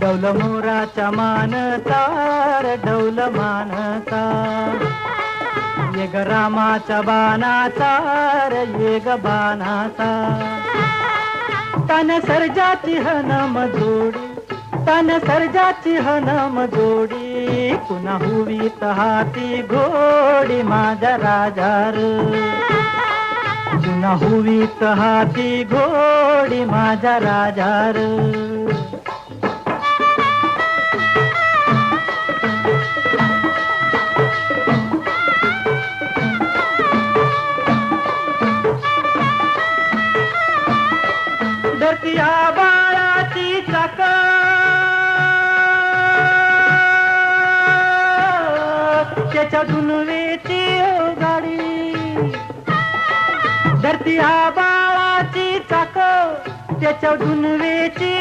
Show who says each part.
Speaker 1: डौल मोराच्या मानता रे डौल मानता, ये ग रामाच्या बाणाचा रे ये ग बाणाचा, तन सर्जाची हनम जोडी, तन सर्जाची हनम जोडी, पुन्हा हुवीत हाती घोडी माझ्या राजार, पुन्हा हुवीत हाती घोडी माझ्या राजार. धरतीया बाळाची चाक, त्याच्या दुनवेची गाडी, धरतीया बाळाची चाक, त्याच्या दुनवेची